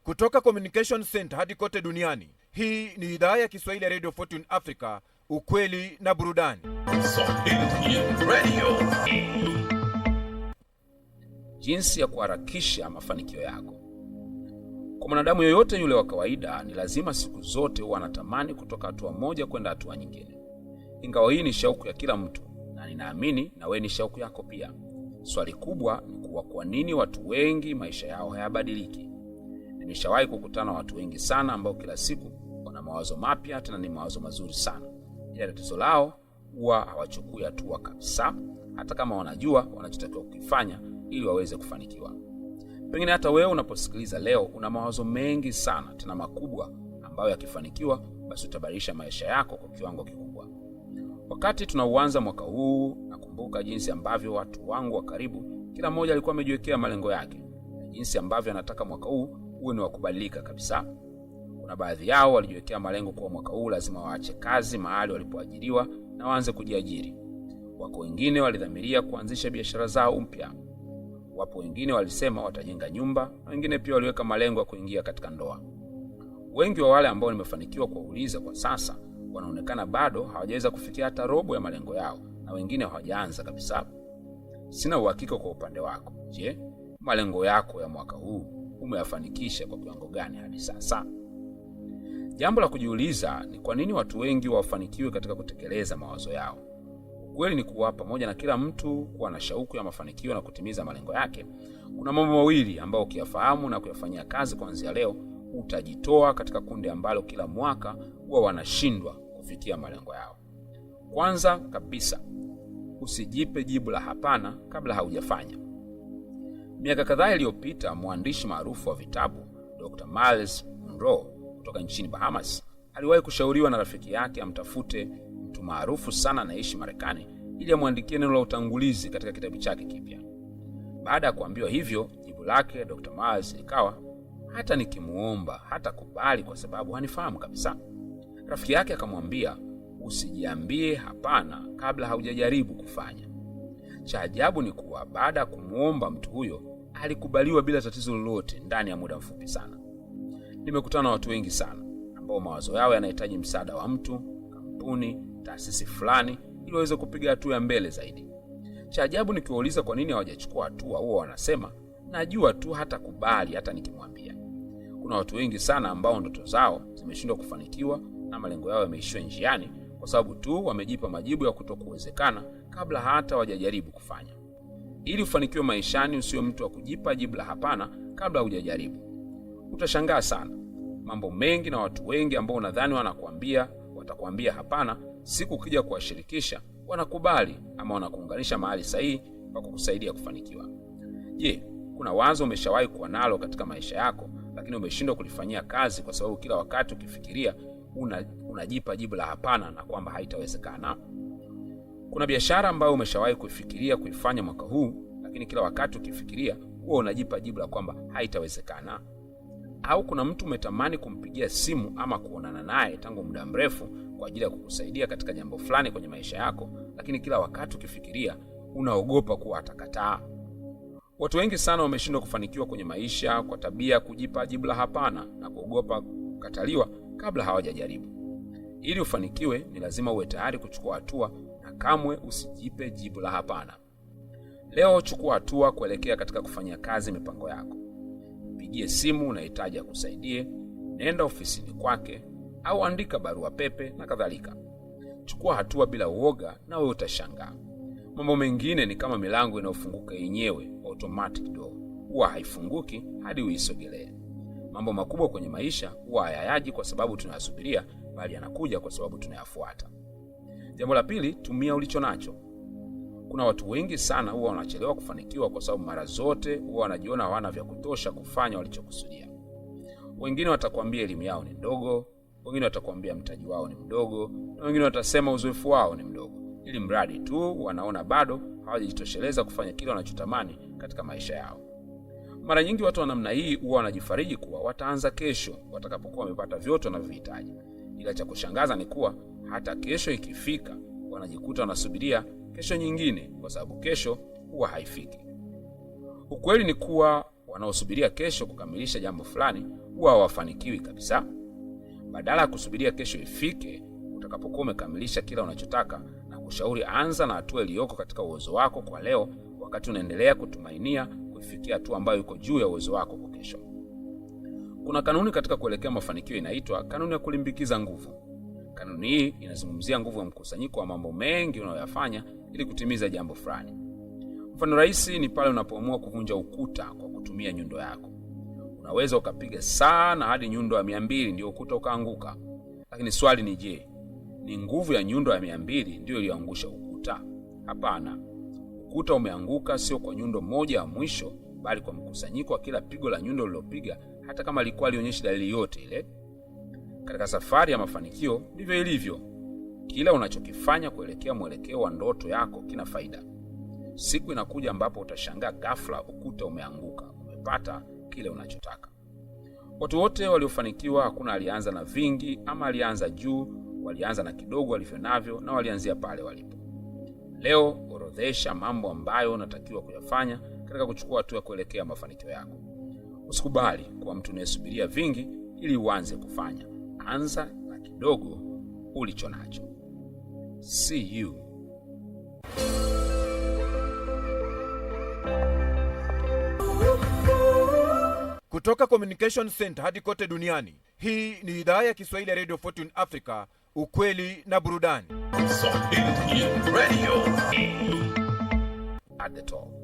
Kutoka Communication Center hadi kote duniani, hii ni idhaa ya Kiswahili ya Radio Fortune Africa, ukweli na burudani. Jinsi ya kuharakisha mafanikio yako. Kwa mwanadamu yoyote yule wa kawaida, ni lazima siku zote huwa anatamani kutoka hatua moja kwenda hatua nyingine. Ingawa hii ni shauku ya kila mtu, na ninaamini na wewe ni shauku yako pia. Swali kubwa ni kuwa kwa nini watu wengi maisha yao hayabadiliki? Nimeshawahi kukutana watu wengi sana ambao kila siku wana mawazo mapya, tena ni mawazo mazuri sana. Ila tatizo lao huwa hawachukui hatua kabisa, hata kama wanajua wanachotakiwa kukifanya ili waweze kufanikiwa. Pengine hata wewe unaposikiliza leo una mawazo mengi sana, tena makubwa, ambayo yakifanikiwa basi utabadilisha maisha yako kwa kiwango kikubwa. Wakati tunauanza mwaka huu, nakumbuka jinsi ambavyo watu wangu wa karibu kila mmoja alikuwa amejiwekea malengo yake, na jinsi ambavyo anataka mwaka huu uwe ni wa kubadilika kabisa. Kuna baadhi yao walijiwekea malengo kwa mwaka huu lazima waache kazi mahali walipoajiriwa na waanze kujiajiri. Wako wengine walidhamiria kuanzisha biashara zao mpya. Wapo wengine walisema watajenga nyumba, na wengine pia waliweka malengo ya kuingia katika ndoa. Wengi wa wale ambao nimefanikiwa kuwauliza kwa sasa wanaonekana bado hawajaweza kufikia hata robo ya malengo yao, na wengine hawajaanza kabisa. Sina uhakika kwa upande wako. Je, malengo yako ya mwaka huu umeyafanikisha kwa kiwango gani hadi sasa? Jambo la kujiuliza ni kwa nini watu wengi wafanikiwe katika kutekeleza mawazo yao. Kweli ni kuwa pamoja na kila mtu kuwa na shauku ya mafanikio na kutimiza malengo yake, kuna mambo mawili ambayo ukiyafahamu na kuyafanyia kazi kuanzia leo, utajitoa katika kundi ambalo kila mwaka huwa wanashindwa kufikia malengo yao. Kwanza kabisa, usijipe jibu la hapana kabla haujafanya. Miaka kadhaa iliyopita, mwandishi maarufu wa vitabu Dr. Miles Monroe kutoka nchini Bahamas aliwahi kushauriwa na rafiki yake amtafute mtu maarufu sana anaishi Marekani ili amwandikie neno la utangulizi katika kitabu chake kipya. Baada ya kuambiwa hivyo, jibu lake Dr. Miles likawa, hata nikimuomba hata kubali kwa sababu hanifahamu kabisa. Rafiki yake akamwambia, usijiambie hapana kabla haujajaribu kufanya. Cha ajabu ni kuwa baada ya kumuomba mtu huyo, alikubaliwa bila tatizo lolote ndani ya muda mfupi sana. Nimekutana na watu wengi sana ambao mawazo yao yanahitaji msaada wa mtu, kampuni, taasisi fulani ili waweze kupiga hatua ya mbele zaidi. Cha ajabu ni kuwauliza kwa nini hawajachukua hatua, huwa wanasema najua tu hata kubali hata nikimwambia. Kuna watu wengi sana ambao ndoto zao zimeshindwa kufanikiwa na malengo yao yameishia njiani kwa sababu tu wamejipa majibu ya kutokuwezekana kabla hata hawajajaribu kufanya. Ili ufanikiwe maishani, usiwe mtu wa kujipa jibu la hapana kabla hujajaribu. Utashangaa sana. Mambo mengi na watu wengi ambao unadhani watakwambia hapana, siku ukija kuwashirikisha wanakubali ama wanakuunganisha mahali sahihi pa kukusaidia kufanikiwa. Je, kuna wazo umeshawahi kuwa nalo katika maisha yako lakini umeshindwa kulifanyia kazi kwa sababu kila wakati ukifikiria unajipa jibu la hapana na kwamba haitawezekana? Kuna biashara ambayo umeshawahi kufikiria kuifanya mwaka huu lakini kila wakati ukifikiria huwa unajipa jibu la kwamba haitawezekana? Au kuna mtu umetamani kumpigia simu ama kuonana naye tangu muda mrefu kwa ajili ya kukusaidia katika jambo fulani kwenye maisha yako, lakini kila wakati ukifikiria unaogopa kuwa atakataa? Watu wengi sana wameshindwa kufanikiwa kwenye maisha kwa tabia kujipa jibu la hapana na kuogopa kukataliwa kabla hawajajaribu. Ili ufanikiwe ni lazima uwe tayari kuchukua hatua, na kamwe usijipe jibu la hapana. Leo chukua hatua kuelekea katika kufanya kazi mipango yako. Mpigie simu unahitaji akusaidie, nenda ofisini kwake au andika barua pepe na kadhalika. Chukua hatua bila uoga na wewe utashangaa. Mambo mengine ni kama milango inayofunguka yenyewe, automatic door. Huwa haifunguki hadi uisogelee. Mambo makubwa kwenye maisha huwa hayaji kwa sababu tunayasubiria, bali yanakuja kwa sababu tunayafuata. Jambo la pili, tumia ulicho nacho. Kuna watu wengi sana huwa wanachelewa kufanikiwa kwa sababu mara zote huwa wanajiona hawana vya kutosha kufanya walichokusudia. Wengine watakwambia elimu yao ni ndogo, wengine watakwambia mtaji wao ni mdogo, na wengine watasema uzoefu wao ni mdogo, ili mradi tu wanaona bado hawajitosheleza kufanya kile wanachotamani katika maisha yao. Mara nyingi watu wa namna hii huwa wanajifariji kuwa wataanza kesho watakapokuwa wamepata vyote wanavyohitaji. Ila cha kushangaza ni kuwa hata kesho ikifika, wanajikuta wanasubiria kesho nyingine kwa sababu kesho huwa haifiki. Ukweli ni kuwa wanaosubiria kesho kukamilisha jambo fulani huwa hawafanikiwi kabisa. Badala ya kusubiria kesho ifike utakapokuwa umekamilisha kila unachotaka, na kushauri anza na hatua iliyoko katika uwezo wako kwa leo, wakati unaendelea kutumainia kufikia hatua ambayo iko juu ya uwezo wako kwa kesho. Kuna kanuni katika kuelekea mafanikio inaitwa kanuni ya kulimbikiza nguvu. Kanuni hii inazungumzia nguvu ya mkusanyiko wa mambo mengi unayoyafanya ili kutimiza jambo fulani. Mfano rahisi ni pale unapoamua kuvunja ukuta kwa kutumia nyundo yako. Unaweza ukapiga sana hadi nyundo ya 200 ndio ukuta ukaanguka. Lakini swali ni je, ni nguvu ya nyundo ya 200 ndio iliyoangusha ukuta? Hapana. Ukuta umeanguka sio kwa nyundo moja ya mwisho, bali kwa mkusanyiko wa kila pigo la nyundo ulilopiga, hata kama lilikuwa lionyesha dalili yote ile. Katika safari ya mafanikio ndivyo ilivyo. Kila unachokifanya kuelekea mwelekeo wa ndoto yako kina faida. Siku inakuja ambapo utashangaa ghafla ukuta umeanguka, umepata kile unachotaka. Watu wote waliofanikiwa, hakuna alianza na vingi ama alianza juu, walianza na kidogo walivyo navyo na walianzia pale walipo. Leo orodhesha mambo ambayo unatakiwa kuyafanya katika kuchukua hatua kuelekea mafanikio yako. Usikubali kuwa mtu unayesubiria vingi ili uanze kufanya. Anza na kidogo ulicho nacho. See you. Kutoka Communication Center hadi kote duniani, hii ni idhaa ya Kiswahili ya Radio Fortune Africa, ukweli na burudani. At the top.